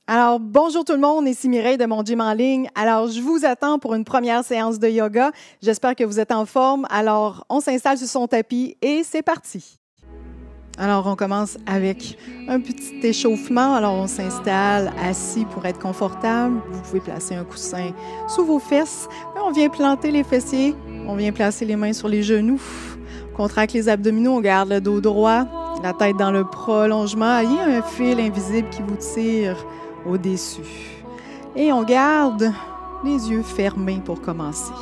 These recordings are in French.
Alors, bonjour tout le monde, ici Mireille de mon gym en ligne. Alors, je vous attends pour une première séance de yoga. J'espère que vous êtes en forme. Alors, on s'installe sur son tapis et c'est parti. Alors, on commence avec un petit échauffement. Alors, on s'installe assis pour être confortable. Vous pouvez placer un coussin sous vos fesses. On vient planter les fessiers. On vient placer les mains sur les genoux. On contracte les abdominaux. On garde le dos droit, la tête dans le prolongement. Il y a un fil invisible qui vous tire au-dessus. Et on garde les yeux fermés pour commencer.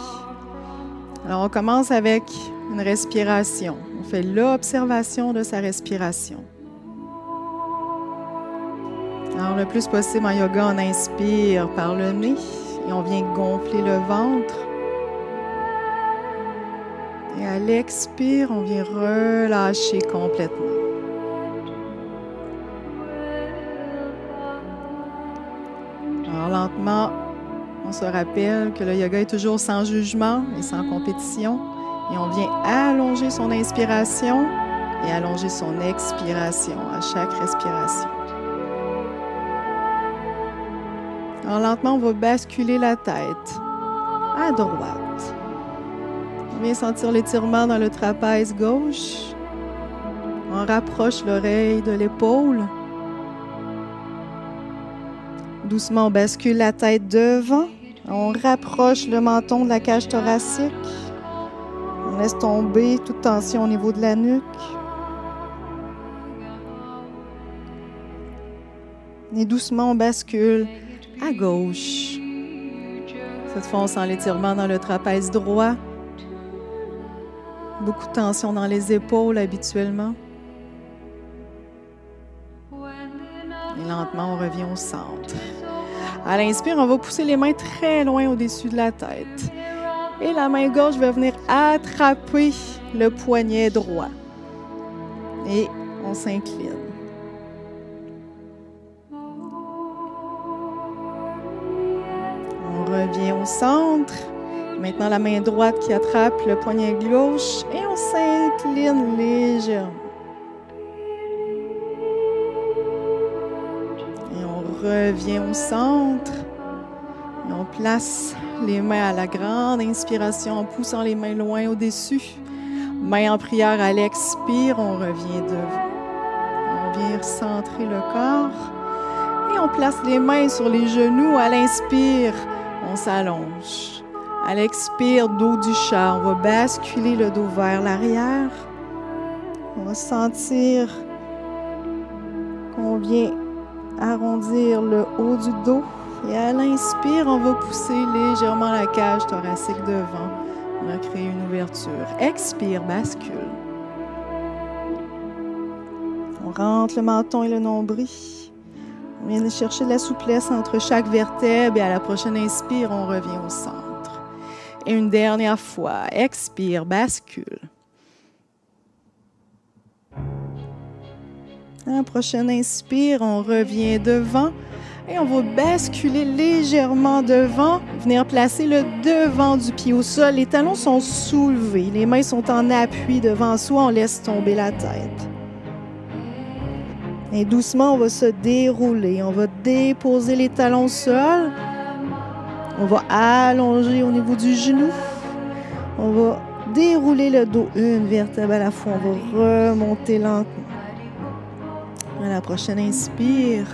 Alors, on commence avec une respiration. On fait l'observation de sa respiration. Alors, le plus possible en yoga, on inspire par le nez et on vient gonfler le ventre. Et à l'expire, on vient relâcher complètement. Alors, lentement, on se rappelle que le yoga est toujours sans jugement et sans compétition. Et on vient allonger son inspiration et allonger son expiration à chaque respiration. Alors, lentement, on va basculer la tête à droite. On vient sentir l'étirement dans le trapèze gauche. On rapproche l'oreille de l'épaule. Doucement, on bascule la tête devant. On rapproche le menton de la cage thoracique. On laisse tomber toute tension au niveau de la nuque. Et doucement, on bascule à gauche. Cette fois, on sent l'étirement dans le trapèze droit. Beaucoup de tension dans les épaules habituellement. Et lentement, on revient au centre. À l'inspire, on va pousser les mains très loin au-dessus de la tête. Et la main gauche va venir attraper le poignet droit. Et on s'incline. On revient au centre. Maintenant, la main droite qui attrape le poignet gauche. Et on s'incline légèrement. Revient au centre. Et on place les mains à la grande inspiration en poussant les mains loin au-dessus. Main en prière à l'expire, on revient devant. On vient recentrer le corps. Et on place les mains sur les genoux. À l'inspire, on s'allonge. À l'expire, dos du chat, on va basculer le dos vers l'arrière. On va sentir qu'on vient arrondir le haut du dos. Et à l'inspire, on va pousser légèrement la cage thoracique devant. On va créer une ouverture. Expire, bascule. On rentre le menton et le nombril. On vient de chercher de la souplesse entre chaque vertèbre et à la prochaine inspire, on revient au centre. Et une dernière fois, expire, bascule. À la prochaine inspire, on revient devant et on va basculer légèrement devant, venir placer le devant du pied au sol. Les talons sont soulevés, les mains sont en appui devant soi, on laisse tomber la tête. Et doucement, on va se dérouler, on va déposer les talons au sol. On va allonger au niveau du genou. On va dérouler le dos, une vertèbre à la fois, on va remonter lentement. À la prochaine inspire,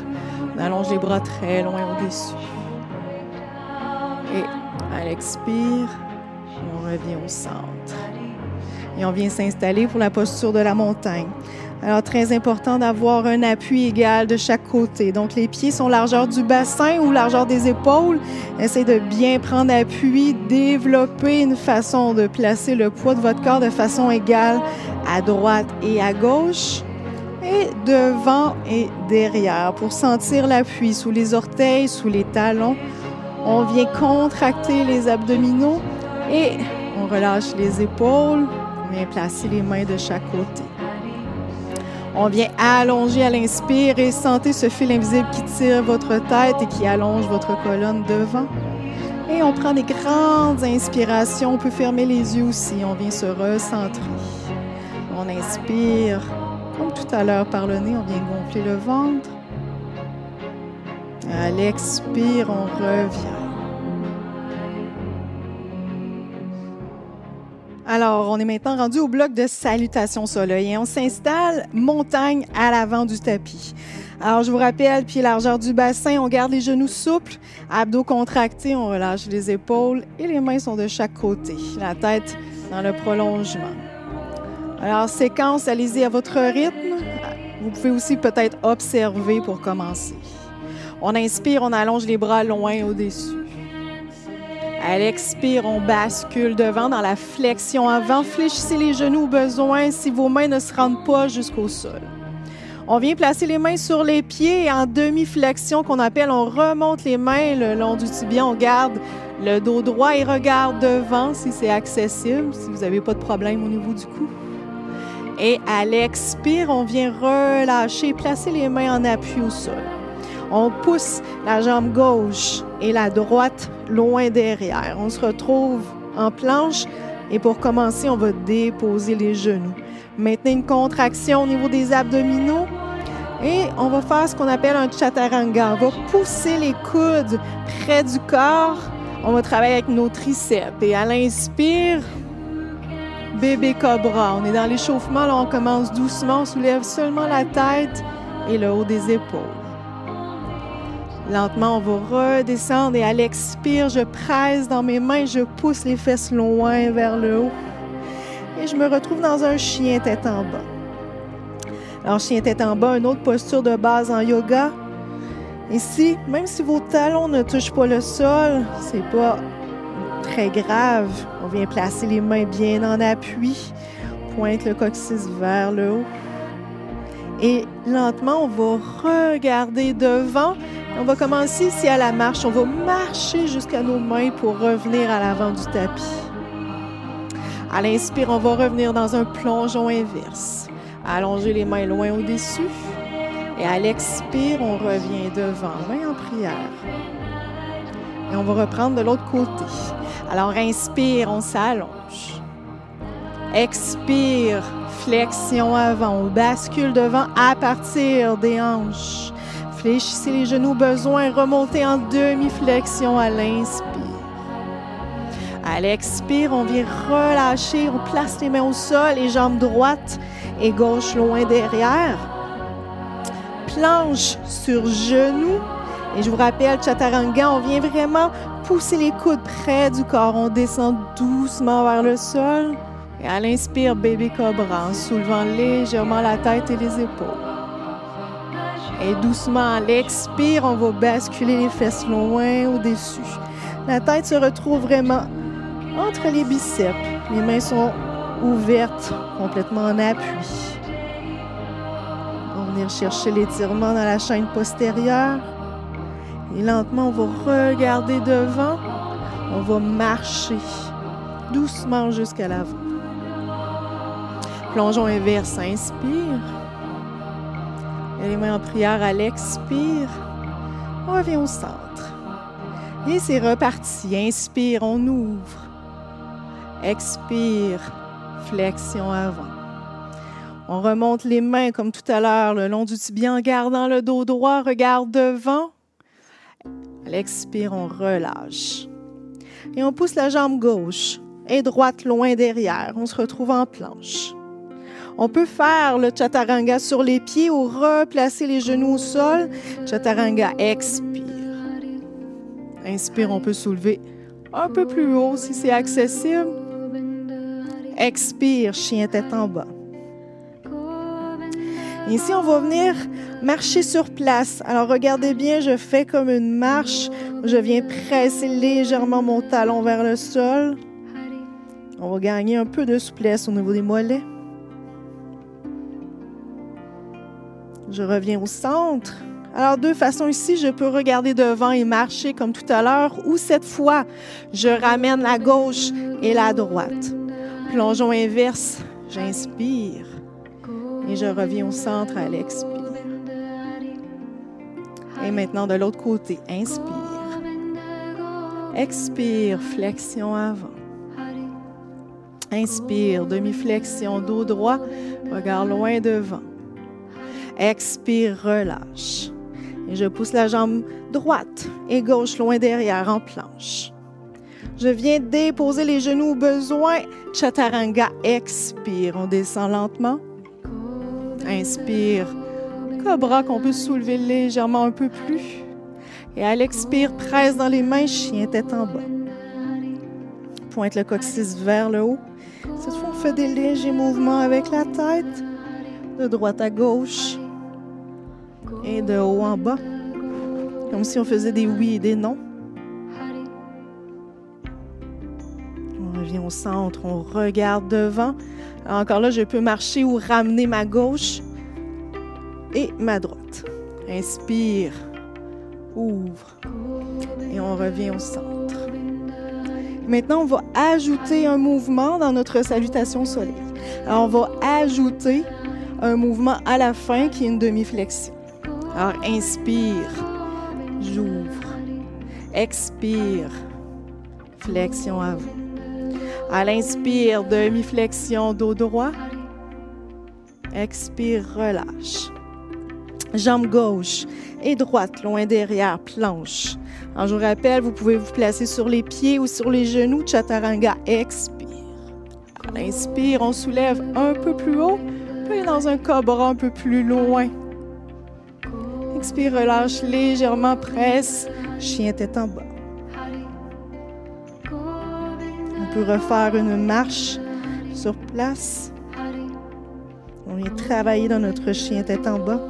on allonge les bras très loin au-dessus. Et à l'expire, on revient au centre. Et on vient s'installer pour la posture de la montagne. Alors, très important d'avoir un appui égal de chaque côté. Donc, les pieds sont largeur du bassin ou largeur des épaules. Essayez de bien prendre appui, développer une façon de placer le poids de votre corps de façon égale à droite et à gauche. Et devant et derrière pour sentir l'appui sous les orteils, sous les talons. On vient contracter les abdominaux et on relâche les épaules. On vient placer les mains de chaque côté. On vient allonger à l'inspire et sentez ce fil invisible qui tire votre tête et qui allonge votre colonne devant. Et on prend des grandes inspirations. On peut fermer les yeux aussi. On vient se recentrer. On inspire. Comme tout à l'heure par le nez, on vient gonfler le ventre. À l'expire, on revient. Alors, on est maintenant rendu au bloc de salutation soleil et on s'installe montagne à l'avant du tapis. Alors, je vous rappelle, pied largeur du bassin, on garde les genoux souples, abdos contractés, on relâche les épaules et les mains sont de chaque côté. La tête dans le prolongement. Alors, séquence, allez-y à votre rythme. Vous pouvez aussi peut-être observer pour commencer. On inspire, on allonge les bras loin au-dessus. À l'expire, on bascule devant dans la flexion avant. Fléchissez les genoux au besoin si vos mains ne se rendent pas jusqu'au sol. On vient placer les mains sur les pieds et en demi-flexion qu'on appelle, on remonte les mains le long du tibia. On garde le dos droit et regarde devant si c'est accessible, si vous n'avez pas de problème au niveau du cou. Et à l'expire, on vient relâcher, placer les mains en appui au sol. On pousse la jambe gauche et la droite loin derrière. On se retrouve en planche et pour commencer, on va déposer les genoux. Maintenez une contraction au niveau des abdominaux et on va faire ce qu'on appelle un chaturanga. On va pousser les coudes près du corps. On va travailler avec nos triceps. Et à l'inspire, bébé cobra. On est dans l'échauffement, là on commence doucement. On soulève seulement la tête et le haut des épaules. Lentement, on va redescendre et à l'expire, je presse dans mes mains, je pousse les fesses loin vers le haut. Et je me retrouve dans un chien tête en bas. Alors, chien tête en bas, une autre posture de base en yoga. Ici, même si vos talons ne touchent pas le sol, c'est pas très grave. On vient placer les mains bien en appui. Pointe le coccyx vers le haut. Et lentement, on va regarder devant. On va commencer ici à la marche. On va marcher jusqu'à nos mains pour revenir à l'avant du tapis. À l'inspire, on va revenir dans un plongeon inverse. Allonger les mains loin au-dessus. Et à l'expire, on revient devant, main en prière. Et on va reprendre de l'autre côté. Alors, inspire, on s'allonge. Expire, flexion avant. On bascule devant à partir des hanches. Fléchissez les genoux au besoin. Remontez en demi-flexion à l'inspire. À l'expire, on vient relâcher. On place les mains au sol, les jambes droites et gauche loin derrière. Planche sur genoux. Et je vous rappelle, chaturanga, on vient vraiment pousser les coudes près du corps. On descend doucement vers le sol. Et à l'inspire, bébé cobra, en soulevant légèrement la tête et les épaules. Et doucement, à l'expire, on va basculer les fesses loin au-dessus. La tête se retrouve vraiment entre les biceps. Les mains sont ouvertes, complètement en appui. On va venir chercher l'étirement dans la chaîne postérieure. Et lentement, on va regarder devant. On va marcher doucement jusqu'à l'avant. Plongeon inverse, inspire. Et les mains en prière à l'expire. On revient au centre. Et c'est reparti. Inspire, on ouvre. Expire, flexion avant. On remonte les mains comme tout à l'heure le long du tibia en gardant le dos droit. Regarde devant. À l'expire, on relâche. Et on pousse la jambe gauche et droite loin derrière. On se retrouve en planche. On peut faire le chaturanga sur les pieds ou replacer les genoux au sol. Chaturanga, expire. Inspire, on peut soulever un peu plus haut si c'est accessible. Expire, chien tête en bas. Ici, on va venir marcher sur place. Alors, regardez bien, je fais comme une marche. Je viens presser légèrement mon talon vers le sol. On va gagner un peu de souplesse au niveau des mollets. Je reviens au centre. Alors, deux façons ici, je peux regarder devant et marcher comme tout à l'heure, ou cette fois, je ramène la gauche et la droite. Plongeon inverse, j'inspire et je reviens au centre à l'expire. Et maintenant, de l'autre côté, inspire. Expire, flexion avant. Inspire, demi-flexion, dos droit, regard loin devant. Expire, relâche. Et je pousse la jambe droite et gauche loin derrière en planche. Je viens déposer les genoux au besoin. Chaturanga, expire. On descend lentement. Inspire. Cobra qu'on peut soulever légèrement un peu plus. Et à l'expire, presse dans les mains, chien tête en bas. Pointe le coccyx vers le haut. Cette fois, on fait des légers mouvements avec la tête. De droite à gauche. Et de haut en bas. Comme si on faisait des oui et des non. On revient au centre, on regarde devant. Alors encore là, je peux marcher ou ramener ma gauche et ma droite. Inspire, ouvre et on revient au centre. Maintenant, on va ajouter un mouvement dans notre salutation soleil. Alors, on va ajouter un mouvement à la fin qui est une demi-flexion. Alors, inspire, j'ouvre, expire, flexion avant. À l'inspire, demi-flexion, dos droit. Expire, relâche. Jambe gauche et droite, loin derrière, planche. Alors, je vous rappelle, vous pouvez vous placer sur les pieds ou sur les genoux. Chaturanga, expire. À l'inspire, on soulève un peu plus haut, puis dans un cobra un peu plus loin. Expire, relâche légèrement, presse, chien tête en bas. On peut refaire une marche sur place. On vient travailler dans notre chien tête en bas.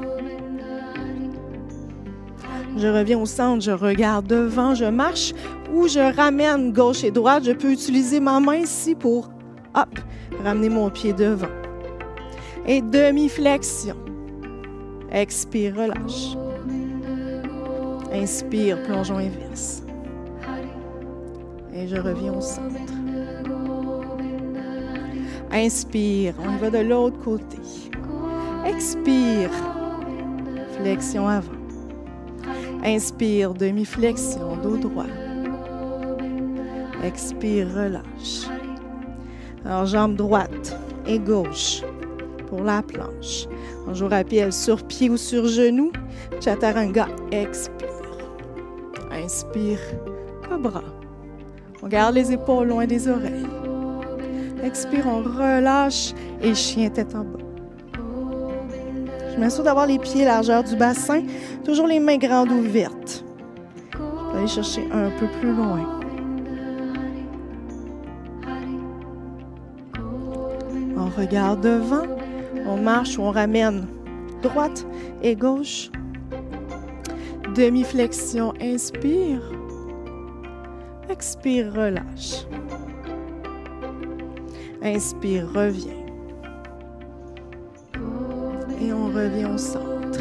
Je reviens au centre, je regarde devant, je marche ou je ramène gauche et droite. Je peux utiliser ma main ici pour, hop, ramener mon pied devant. Et demi-flexion. Expire, relâche. Inspire, plongeon inverse. Et je reviens au centre. Inspire, on va de l'autre côté. Expire, flexion avant. Inspire, demi-flexion, dos droit. Expire, relâche. Alors, jambe droite et gauche pour la planche. Alors, je vous rappelle, sur pied ou sur genou, Chaturanga, expire. Inspire, cobra. On garde les épaules loin des oreilles. Expire, on relâche et chien tête en bas. Je m'assure d'avoir les pieds largeur du bassin, toujours les mains grandes ouvertes. Je vais aller chercher un peu plus loin. On regarde devant, on marche ou on ramène droite et gauche. Demi-flexion, inspire. Expire, relâche. Inspire, reviens. Et on revient au centre.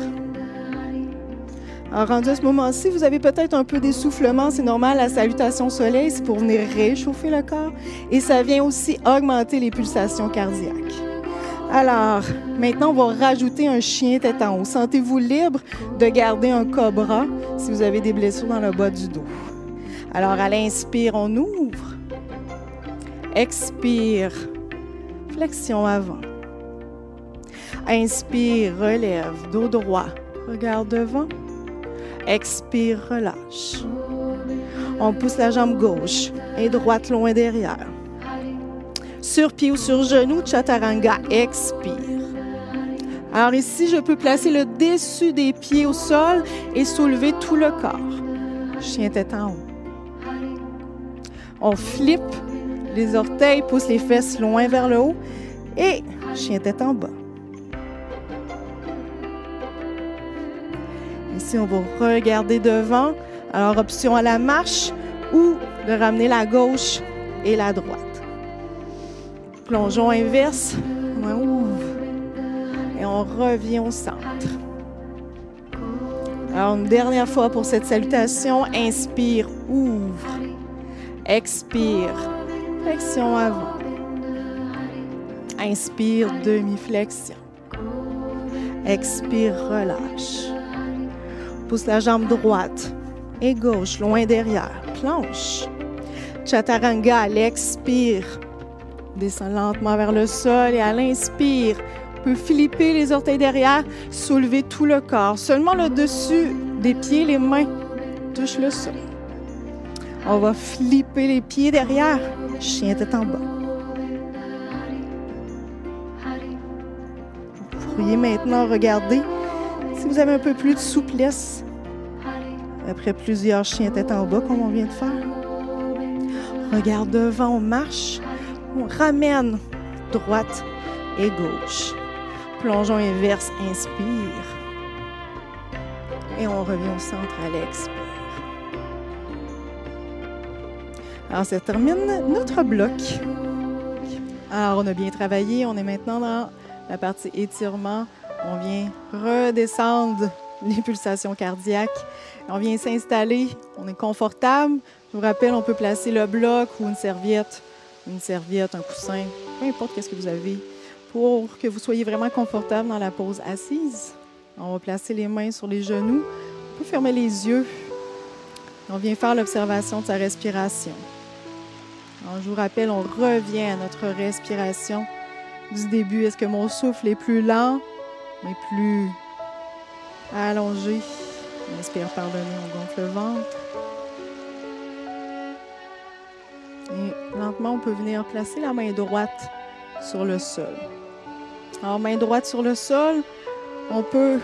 Alors, rendu à ce moment-ci, vous avez peut-être un peu d'essoufflement. C'est normal, la salutation soleil, c'est pour venir réchauffer le corps. Et ça vient aussi augmenter les pulsations cardiaques. Alors, maintenant, on va rajouter un chien tête en haut. Sentez-vous libre de garder un cobra si vous avez des blessures dans le bas du dos. Alors, à l'inspire, on ouvre. Expire. Flexion avant. Inspire, relève, dos droit. Regarde devant. Expire, relâche. On pousse la jambe gauche et droite loin derrière. Sur pied ou sur genou, Chaturanga, expire. Alors ici, je peux placer le dessus des pieds au sol et soulever tout le corps. Chien tête en haut. On flippe les orteils, pousse les fesses loin vers le haut et chien tête en bas. Ici, on va regarder devant. Alors, option à la marche ou de ramener la gauche et la droite. Plongeon inverse. On ouvre. Et on revient au centre. Alors, une dernière fois pour cette salutation. Inspire, ouvre. Expire. Flexion avant. Inspire, demi-flexion. Expire, relâche. Pousse la jambe droite et gauche, loin derrière. Planche. Chaturanga à l'expire. Descend lentement vers le sol et à l'inspire, on peut flipper les orteils derrière, soulever tout le corps. Seulement le dessus des pieds, les mains touchent le sol. On va flipper les pieds derrière, chien tête en bas. Vous pourriez maintenant regarder si vous avez un peu plus de souplesse après plusieurs chiens tête en bas comme on vient de faire. Regarde devant, on marche, on ramène droite et gauche. Plongeon inverse, inspire. Et on revient au centre à l'expire. Alors, ça termine notre bloc. Alors, on a bien travaillé. On est maintenant dans la partie étirement. On vient redescendre les pulsations cardiaques. On vient s'installer. On est confortable. Je vous rappelle, on peut placer le bloc ou une serviette, un coussin, peu importe ce que vous avez, pour que vous soyez vraiment confortable dans la pose assise. On va placer les mains sur les genoux. On peut fermer les yeux. On vient faire l'observation de sa respiration. Alors, je vous rappelle, on revient à notre respiration du début. Est-ce que mon souffle est plus lent, mais plus allongé? On inspire par le nez, on gonfle le ventre. Et lentement, on peut venir placer la main droite sur le sol. Alors, main droite sur le sol, on peut...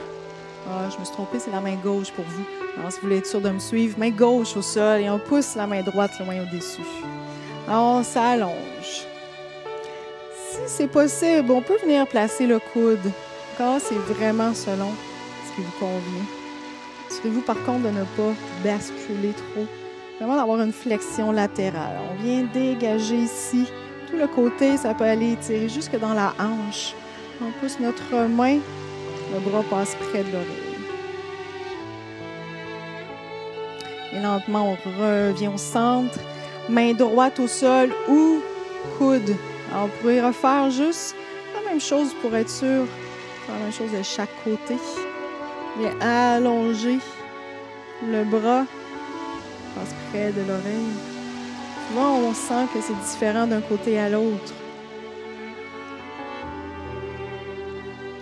je me suis trompée, c'est la main gauche pour vous. Alors, si vous voulez être sûr de me suivre, main gauche au sol et on pousse la main droite loin au-dessus. Alors, on s'allonge. Si c'est possible, on peut venir placer le coude. Encore, c'est vraiment selon ce qui vous convient. Assurez-vous par contre de ne pas basculer trop. Vraiment d'avoir une flexion latérale. On vient dégager ici. Tout le côté, ça peut aller tirer jusque dans la hanche. On pousse notre main. Le bras passe près de l'oreille. Et lentement, on revient au centre. Main droite au sol ou coude. Alors, vous pourrez refaire juste la même chose pour être sûr. Faire la même chose de chaque côté. Bien allonger le bras. Passe près de l'oreille. Souvent, on sent que c'est différent d'un côté à l'autre.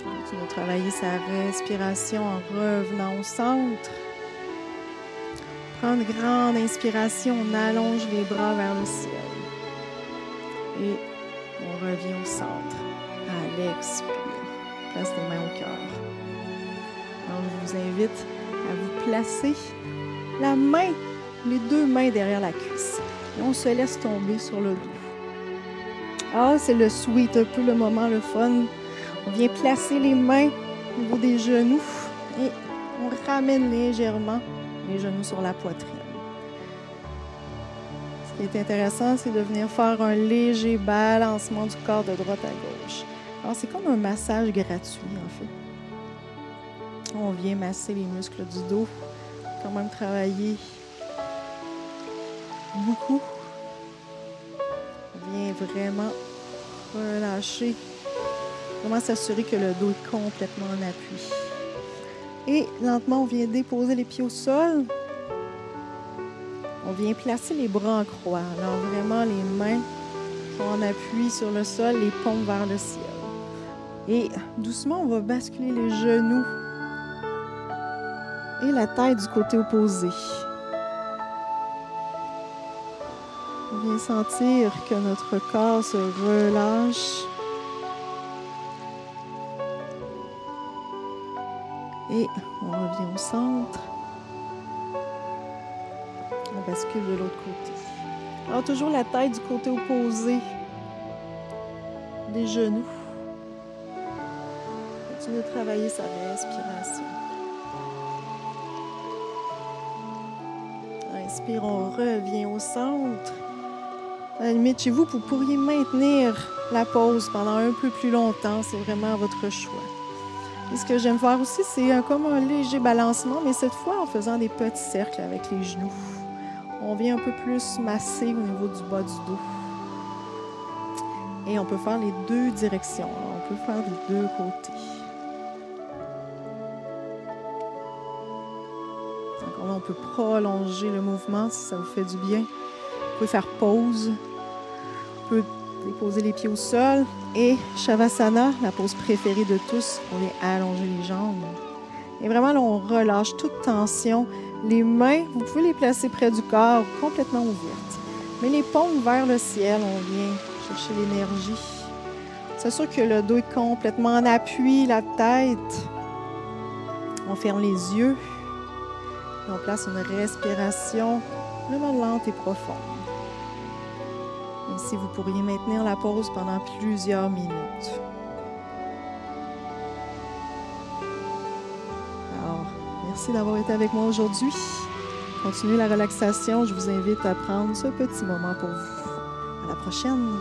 On va travailler sa respiration en revenant au centre. Prends une grande inspiration, on allonge les bras vers le ciel. Et on revient au centre. À l'expire. Place les mains au cœur. Alors, je vous invite à vous placer la main, les deux mains derrière la cuisse. Et on se laisse tomber sur le dos. Ah, c'est le sweet, un peu le moment, le fun. On vient placer les mains au niveau des genoux et on ramène légèrement les genoux sur la poitrine. Ce qui est intéressant, c'est de venir faire un léger balancement du corps de droite à gauche. Alors, c'est comme un massage gratuit, en fait. On vient masser les muscles du dos, quand même travailler beaucoup. On vient vraiment relâcher, vraiment s'assurer que le dos est complètement en appui. Et lentement, on vient déposer les pieds au sol. On vient placer les bras en croix. Alors vraiment, les mains sont en appui sur le sol, les paumes vers le ciel. Et doucement, on va basculer les genoux et la tête du côté opposé. On vient sentir que notre corps se relâche. Et on revient au centre. On bascule de l'autre côté. Alors, toujours la tête du côté opposé des genoux. Continue de travailler sa respiration. Inspire, on revient au centre. À la limite, chez vous, vous pourriez maintenir la pause pendant un peu plus longtemps. C'est vraiment votre choix. Et ce que j'aime faire aussi, c'est comme un léger balancement, mais cette fois en faisant des petits cercles avec les genoux. On vient un peu plus masser au niveau du bas du dos. Et on peut faire les deux directions. On peut faire des deux côtés. Donc, on peut prolonger le mouvement si ça vous fait du bien. pouvez faire pause. Vous pouvez déposer les pieds au sol. Et Shavasana, la pose préférée de tous, on vient allonger les jambes. Et vraiment, là, on relâche toute tension. Les mains, vous pouvez les placer près du corps, complètement ouvertes. Mais les paumes vers le ciel, on vient chercher l'énergie. C'est sûr que le dos est complètement en appui, la tête. On ferme les yeux. Et on place une respiration vraiment lente et profonde. Ici, vous pourriez maintenir la pause pendant plusieurs minutes. Alors, merci d'avoir été avec moi aujourd'hui. Continuez la relaxation. Je vous invite à prendre ce petit moment pour vous. À la prochaine.